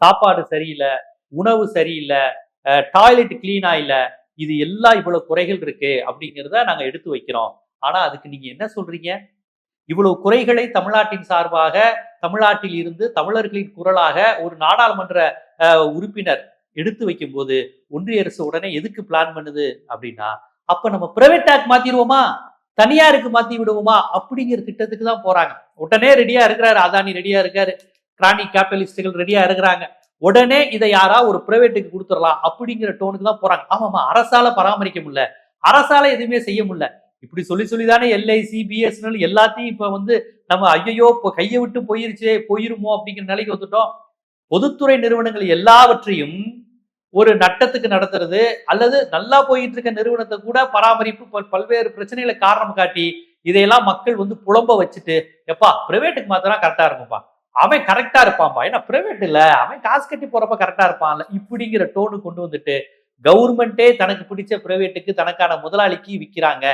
சாப்பாடு சரியில்லை, உணவு சரியில்லை, டாய்லெட் கிளீனா இல்ல, இது எல்லாம் இவ்வளவு குறைகள் இருக்கு அப்படிங்கிறத நாங்க எடுத்து வைக்கிறோம். ஆனா அதுக்கு நீங்க என்ன சொல்றீங்க? இவ்வளவு குறைகளை தமிழ்நாட்டின் சார்பாக, தமிழ்நாட்டில் இருந்து தமிழர்களின் குரலாக ஒரு நாடாளுமன்ற உறுப்பினர் எடுத்து வைக்கும்போது ஒன்றிய அரசு உடனே எதுக்கு பிளான் பண்ணுது அப்படின்னா, அப்ப நம்ம பிரைவேட் டாக் மாத்திடுவோமா, தனியாருக்கு மாத்தி விடுவோமா அப்படிங்கிற திட்டத்துக்கு தான் போறாங்க. உடனே ரெடியா இருக்கிறாரு, அதானி ரெடியா இருக்காரு, கிரானிக் கேபிட்டலிஸ்டுகள் ரெடியா இருக்கிறாங்க. உடனே இதை யாரா ஒரு பிரைவேட்டுக்கு கொடுத்துடலாம் அப்படிங்கிற டோனுக்கு தான் போறாங்க. ஆமாமா, அரசால பராமரிக்க முடியல, அரசால எதுவுமே செய்ய முடியல. இப்படி சொல்லி சொல்லிதானே எல்ஐசி, பிஎஸ்என்எல் எல்லாத்தையும் இப்ப வந்து நம்ம ஐயோ கையை விட்டு போயிருமோ அப்படிங்கிற நிலைக்கு வந்துட்டோம். பொதுத்துறை நிறுவனங்கள் எல்லாவற்றையும் ஒரு நட்டத்துக்கு நடத்துறது அல்லது நல்லா போயிட்டு இருக்க நிறுவனத்தை கூட பராமரிப்பு பல்வேறு பிரச்சனைகளை காரணம் காட்டி இதையெல்லாம் மக்கள் வந்து புலம்ப வச்சுட்டு, எப்பா பிரைவேட்டுக்கு மாத்திரம் கரெக்டா இருக்கும்பா, அவன் கரெக்டா இருப்பான்பா, ஏன்னா பிரைவேட் இல்ல, அவன் காசு கட்டி போறப்ப கரெக்டா இருப்பான்ல, இப்படிங்கிற டோனு கொண்டு வந்துட்டு கவர்மெண்டே தனக்கு பிடிச்ச பிரைவேட்டுக்கு தனக்கான முதலாளிக்கு விற்கிறாங்க.